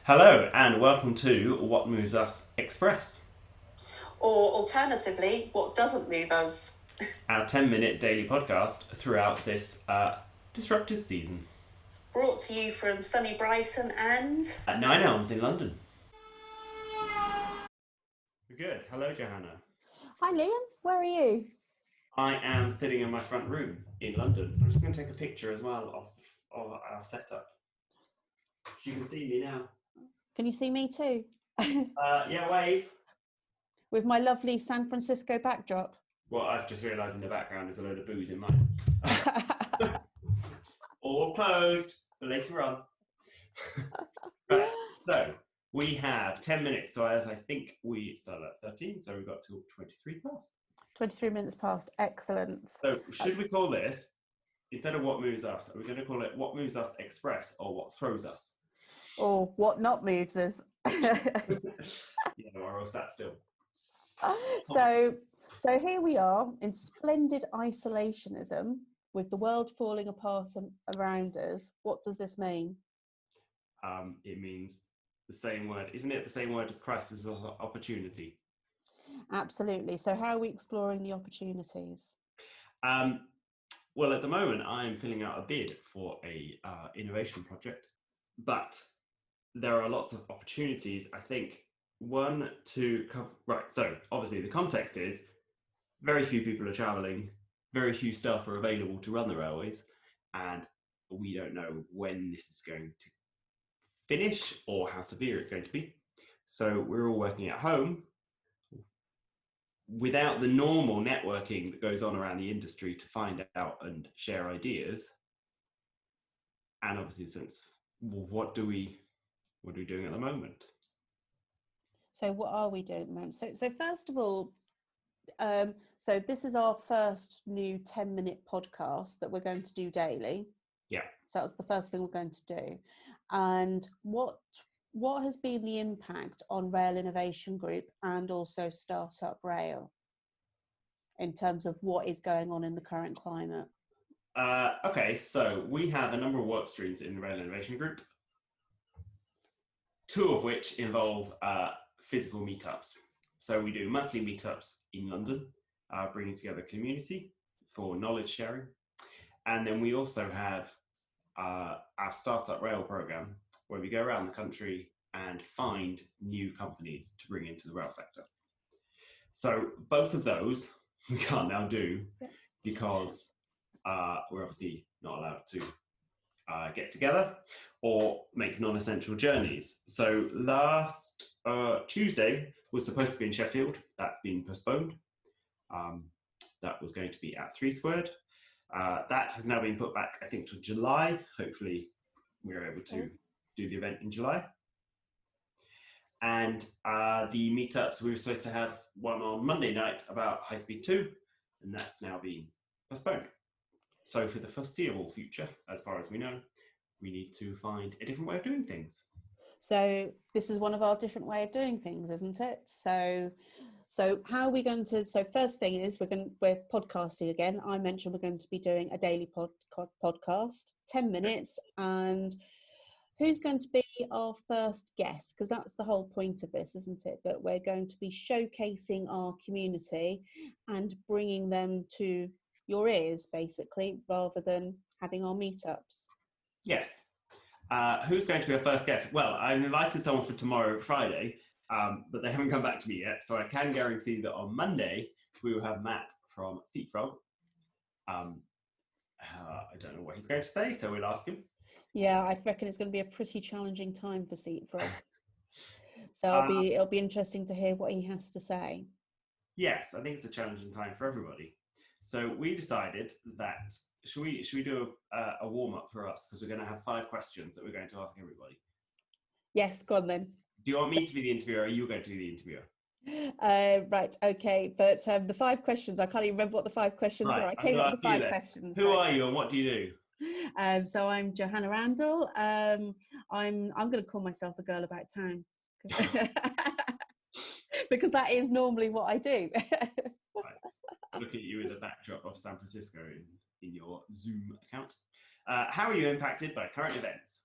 Hello and welcome to What Moves Us Express, Or alternatively, what doesn't move us? our 10-minute daily podcast throughout this disrupted season Brought to you from sunny Brighton and at Nine Elms in London. Good. Hello, Johanna. Hi Liam, where are you? I am sitting in my front room in London. I'm just going to take a picture as well of our setup. You can see me now. Can you see me too? Yeah, wave. With my lovely San Francisco backdrop. Well, I've just realised in the background there's a load of booze in mine. All closed for later on. Right, so we have 10 minutes. So as I think we started at 13, so we've got till 23 past. 23 minutes past, excellent. So should we call this, instead of What Moves Us, are we going to call it What Moves Us Express or What Throws Us? Or what not moves us. Yeah, or else that's still. So here we are in splendid isolationism with the world falling apart around us. What does this mean? It means the same word. Isn't it the same word as crisis or opportunity? Absolutely. So how are we exploring the opportunities? Well, at the moment, I'm filling out a bid for a innovation project, but there are lots of opportunities. I think one to cover. Right. So obviously, the context is very few people are travelling, very few staff are available to run the railways, and we don't know when this is going to finish or how severe it's going to be. So we're all working at home without the normal networking that goes on around the industry to find out and share ideas. And obviously, since what are we doing at the moment? So what are we doing at the moment? So first of all, so this is our first new 10-minute podcast that we're going to do daily. Yeah. So that's the first thing we're going to do. And what has been the impact on Rail Innovation Group and also Startup Rail in terms of what is going on in the current climate? Okay, so we have a number of work streams in the Rail Innovation Group, two of which involve physical meetups. So we do monthly meetups in London, bringing together community for knowledge sharing. And then we also have our Startup Rail program, where we go around the country and find new companies to bring into the rail sector. So both of those we can't now do because we're obviously not allowed to get together or make non-essential journeys. So last Tuesday was supposed to be in Sheffield. That's been postponed. That was going to be at 3 Squared. That has now been put back, I think, to July. Hopefully we're able to do the event in July. And the meetups, we were supposed to have one on Monday night about High Speed 2, and that's now been postponed. So for the foreseeable future, as far as we know, we need to find a different way of doing things. So this is one of our different way of doing things, isn't it? So how are we going to, so first thing is we're podcasting again. I mentioned we're going to be doing a daily podcast, 10 minutes, and who's going to be our first guest? Because that's the whole point of this, isn't it? That we're going to be showcasing our community and bringing them to your ears, basically, rather than having our meetups. Yes. Who's going to be our first guest? Well, I've invited someone for tomorrow, Friday, but they haven't come back to me yet. So I can guarantee that on Monday, we will have Matt from Seatfrog. I don't know what he's going to say, so we'll ask him. Yeah, I reckon it's going to be a pretty challenging time for Seatfrog. So it'll be interesting to hear what he has to say. Yes, I think it's a challenging time for everybody. So we decided that should we do a warm up for us, because we're going to have 5 questions that we're going to ask everybody. Yes, go on then. Do you want me to be the interviewer, or are you going to be the interviewer? Right, okay, but the 5 questions, I can't even remember what the 5 questions were. I came up with the 5 questions. Who are you and what do you do? So I'm Johanna Randall. I'm going to call myself a girl about town because that is normally what I do. Right. Look at you in the backdrop of San Francisco in your Zoom account. How are you impacted by current events?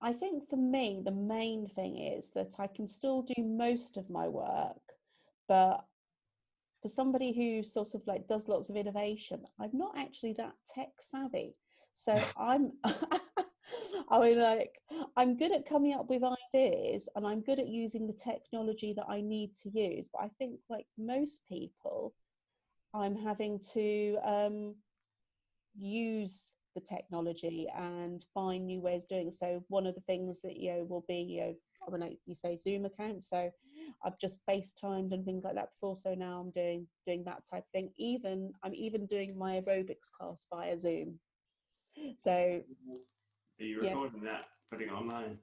I think for me, the main thing is that I can still do most of my work, but for somebody who sort of like does lots of innovation, I'm not actually that tech savvy. So I mean, like, I'm good at coming up with ideas and I'm good at using the technology that I need to use. But I think, like most people, I'm having to use the technology and find new ways of doing it. So one of the things that will be I mean, like you say, Zoom account. So I've just FaceTimed and things like that before. So now I'm doing that type of thing. I'm even doing my aerobics class via Zoom. So Are you yes. recording that, putting it online?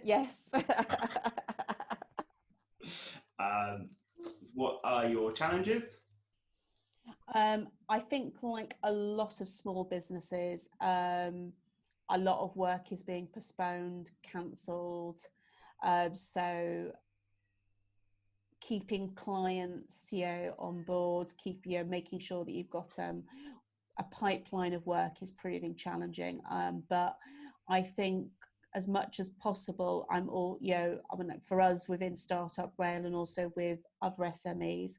Yes. What are your challenges? I think, like a lot of small businesses, a lot of work is being postponed, cancelled. So keeping clients, on board, making sure that you've got a pipeline of work is proving challenging. But I think as much as possible, I'm all, I mean, for us within Startup Rail and also with other SMEs,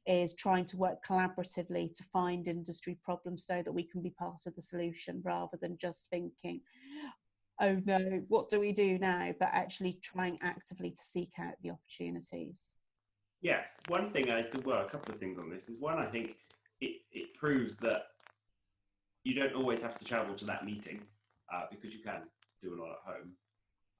is trying to work collaboratively to find industry problems so that we can be part of the solution rather than just thinking, oh no, what do we do now? But actually trying actively to seek out the opportunities. Yes, one thing a couple of things on this is one, I think it proves that you don't always have to travel to that meeting because you can do a lot at home.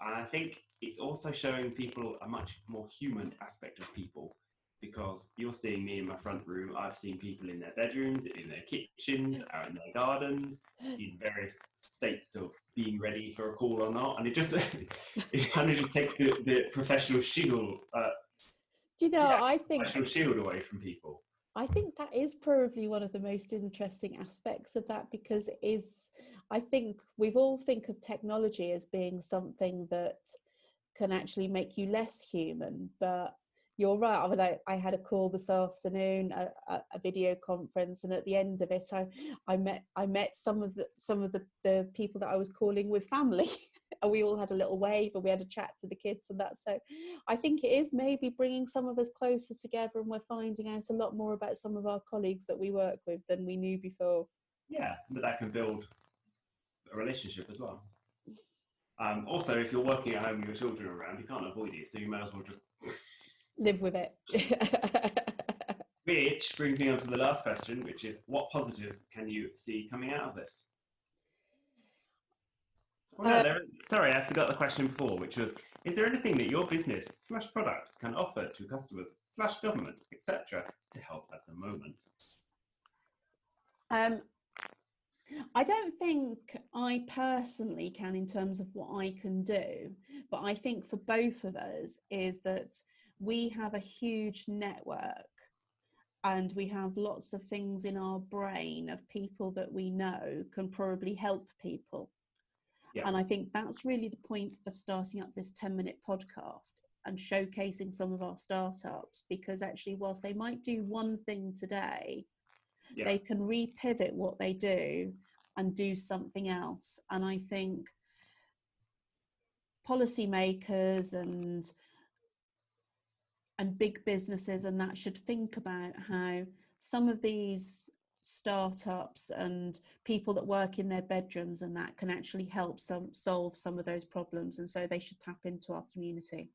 And I think it's also showing people a much more human aspect of people, because you're seeing me in my front room. I've seen people in their bedrooms, in their kitchens, out in their gardens, in various states of being ready for a call or not. And it just, it kind of just takes the professional shield. I think Professional shield away from people. I think that is probably one of the most interesting aspects of that, because I think we've all think of technology as being something that can actually make you less human, but you're right. I mean, I had a call this afternoon, a video conference, and at the end of it, I met some of the people that I was calling with family, and we all had a little wave and we had a chat to the kids and that. So I think it is maybe bringing some of us closer together, and we're finding out a lot more about some of our colleagues that we work with than we knew before. Yeah, but that can build a relationship as well. Also, if you're working at home and your children are around, you can't avoid it, so you may as well just live with it. Which brings me on to the last question, which is, what positives can you see coming out of this? Oh no, sorry, I forgot the question before, which was, is there anything that your business / product can offer to customers / government, etc., to help at the moment? I don't think I personally can in terms of what I can do, but I think for both of us is that we have a huge network and we have lots of things in our brain of people that we know can probably help people. Yeah. And I think that's really the point of starting up this 10-minute podcast and showcasing some of our startups, because actually whilst they might do one thing today, they can repivot what they do and do something else. And I think policymakers and big businesses and that should think about how some of these startups and people that work in their bedrooms and that can actually help solve some of those problems. And so they should tap into our community.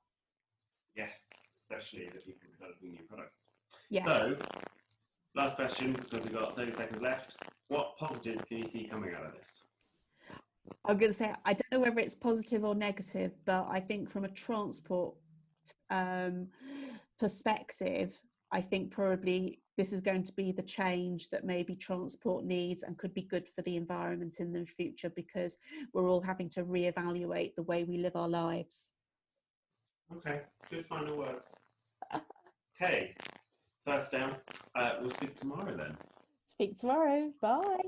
Yes, especially the people developing new products. Yes. So, last question, because we've got 30 seconds left. What positives can you see coming out of this? I'm going to say, I don't know whether it's positive or negative, but I think from a transport perspective, I think probably this is going to be the change that maybe transport needs and could be good for the environment in the future, because we're all having to reevaluate the way we live our lives. Okay, good final words. Okay, first down. We'll speak tomorrow then. Speak tomorrow. Bye.